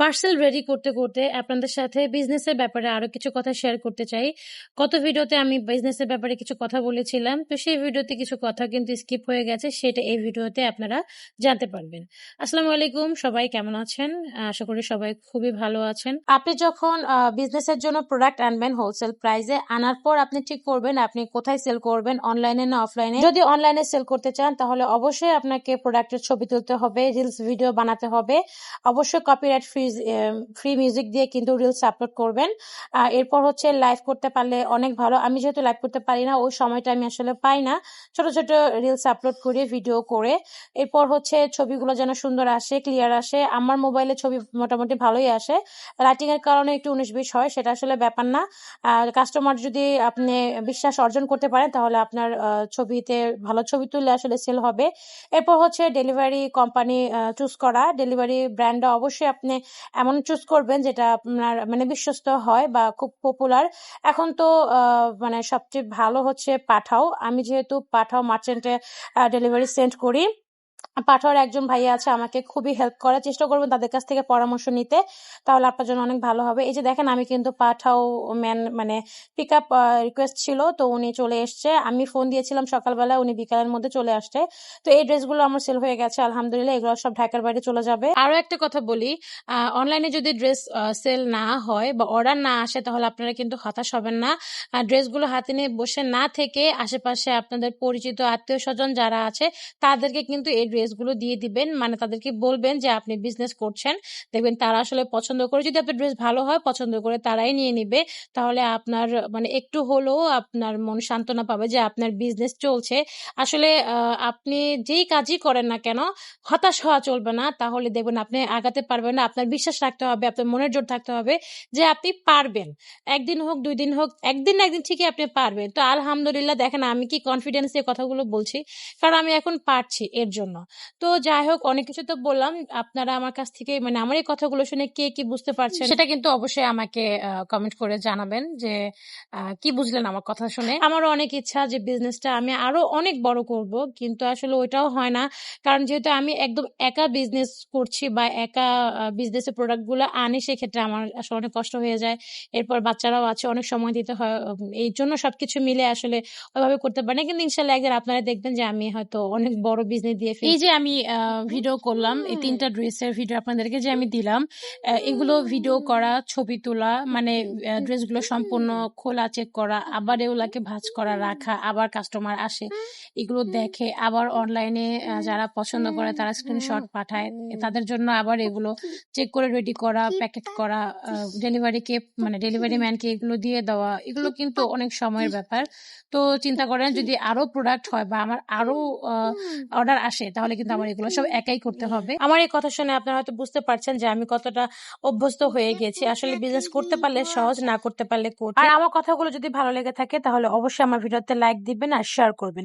Parcel ready করতে করতে আপনাদের সাথে বিজনেসের ব্যাপারে আরো কিছু কথা শেয়ার করতে চাই। গত ভিডিওতে আমি বিজনেসের ব্যাপারে কিছু কথা বলেছিলাম, তো সেই ভিডিওতে কিছু কথা কিন্তু স্কিপ হয়ে গেছে, সেটা এই ভিডিওতে আপনারা জানতে পারবেন। আসসালামু আলাইকুম, সবাই কেমন আছেন? আশা করি সবাই খুবই ভালো আছেন। আপনি যখন বিজনেসের জন্য প্রোডাক্ট আনবেন হোলসেল প্রাইসে, আনার পর আপনি ঠিক করবেন আপনি কোথায় সেল করবেন, অনলাইনে না অফলাইনে। যদি অনলাইনে সেল করতে চান তাহলে অবশ্যই আপনাকে প্রোডাক্টের ছবি তুলতে হবে, রিলস ভিডিও বানাতে হবে, অবশ্যই কপিরাইট ফ্রি মিউজিক দিয়ে কিন্তু রিলস আপলোড করবেন। এরপর হচ্ছে লাইভ করতে পারলে অনেক ভালো। আমি যেহেতু লাইভ করতে পারি না, ওই সময়টা আমি আসলে পাই না, ছোট ছোট রিলস আপলোড করে ভিডিও করে। এরপর হচ্ছে ছবিগুলো যেন সুন্দর আসে, ক্লিয়ার আসে। আমার মোবাইলে ছবি মোটামুটি ভালোই আসে, লাইটিং এর কারণে একটু 19-20 হয়, সেটা আসলে ব্যাপার না। কাস্টমার যদি আপনি বিশ্বাস অর্জন করতে পারেন তাহলে আপনার ছবিতে ভালো ছবি তুললে আসলে সেল হবে। এরপর হচ্ছে ডেলিভারি কোম্পানি চুজ করা, ডেলিভারি ব্র্যান্ড অবশ্যই আপনি এমন চুজ করবেন যেটা আপনার মানে বিশ্বস্ত হয় বা খুব পপুলার। এখন তো মানে সবচেয়ে ভালো হচ্ছে পাঠাও। আমি যেহেতু পাঠাও মার্চেন্টে ডেলিভারি সেন্ড করি, পাঠাওয়ার একজন ভাইয়া আছে, আমাকে খুবই হেল্প করার চেষ্টা করবেন তাদের কাছ থেকে পরামর্শ নিতে, তাহলে আপনার জন্য অনেক ভালো হবে। এই যে দেখেন, আমি কিন্তু পাঠাও ম্যান মানে পিক আপ রিকোয়েস্ট ছিল, তো উনি চলে এসছে। আমি ফোন দিয়েছিলাম সকালবেলা, উনি বিকালের মধ্যে চলে আসছে। তো এই ড্রেসগুলো আমার সেল হয়ে গেছে আলহামদুলিল্লাহ, এগুলো সব ঢাকার বাইরে চলে যাবে। আরো একটা কথা বলি, অনলাইনে যদি ড্রেস সেল না হয় বা অর্ডার না আসে তাহলে আপনারা কিন্তু হতাশ হবেন না। ড্রেসগুলো হাতে নিয়ে বসে না থেকে আশেপাশে আপনাদের পরিচিত আত্মীয় স্বজন যারা আছে তাদেরকে কিন্তু এই ড্রেসগুলো দিয়ে দিবেন, মানে তাদেরকে বলবেন যে আপনি বিজনেস করছেন, দেখবেন তারা আসলে পছন্দ করে। যদি আপনার ড্রেস ভালো হয়, পছন্দ করে তারাই নিয়ে নিবে, তাহলে আপনার মানে একটু হলেও আপনার মন সান্ত্বনা পাবে যে আপনার বিজনেস চলছে। আসলে আপনি যেই কাজই করেন না কেন, হতাশ হওয়া চলবে না, তাহলে দেখবেন আপনি আগাতে পারবেন না। আপনার বিশ্বাস রাখতে হবে, আপনার মনের জোর থাকতে হবে যে আপনি পারবেন। একদিন হোক, 2 দিন হোক, একদিন না একদিন ঠিকই আপনি পারবেন। তো আলহামদুলিল্লাহ, দেখেন আমি কি কনফিডেন্স দিয়ে কথাগুলো বলছি, কারণ আমি এখন পারছি এর জন্য। তো যাই হোক, অনেক কিছু তো বললাম। আপনারা আমার কাছ থেকে মানে আমার এই কথাগুলো শুনে কে কি বুঝতে পারছেন সেটা কিন্তু অবশ্যই আমাকে কমেন্ট করে জানাবেন যে কি বুঝলেন আমার কথা শুনে। আমারও অনেক ইচ্ছা যে বিজনেসটা আমি আরো অনেক বড় করব, কিন্তু আসলে ওইটাও হয় না, কারণ যেহেতু আমি একদম একা বিজনেস করছি বা একা বিজনেসের প্রোডাক্টগুলো আনি, সেক্ষেত্রে আমার আসলে অনেক কষ্ট হয়ে যায়। এরপর বাচ্চারাও আছে, অনেক সময় দিতে হয়, এই জন্য সবকিছু মিলে আসলে ওইভাবে করতে পারি না। কিন্তু ইনশাল্লাহ একদিন আপনারা দেখবেন যে আমি হয়তো অনেক বড় বিজনেস দিয়ে ফেলছি। এই যে আমি ভিডিও করলাম, এই 3টা ড্রেসের ভিডিও আপনাদেরকে যে আমি দিলাম, এগুলো ভিডিও করা, ছবি তোলা, মানে ড্রেসগুলো সম্পূর্ণ খোলা চেক করা, আবার এগুলাকে ভাঁজ করা রাখা, আবার কাস্টমার আসে এগুলো দেখে, আবার অনলাইনে যারা পছন্দ করে তারা স্ক্রিনশট পাঠায়, তাদের জন্য আবার এগুলো চেক করে রেডি করা, প্যাকেট করা, ডেলিভারিকে মানে ডেলিভারি ম্যানকে এগুলো দিয়ে দেওয়া, এগুলো কিন্তু অনেক সময়ের ব্যাপার। তো চিন্তা করেন যদি আরো প্রোডাক্ট হয় বা আমার আরো অর্ডার আসে, তাহলে কিন্তু আমার এগুলো সব একাই করতে হবে। আমার এই কথা শুনে আপনারা হয়তো বুঝতে পারছেন যে আমি কতটা অভ্যস্ত হয়ে গেছি। আসলে বিজনেস করতে পারলে সহজ, না করতে পারলে কঠিন। আর আমার কথাগুলো যদি ভালো লেগে থাকে তাহলে অবশ্যই আমার ভিডিওতে লাইক দিবেন আর শেয়ার করবেন।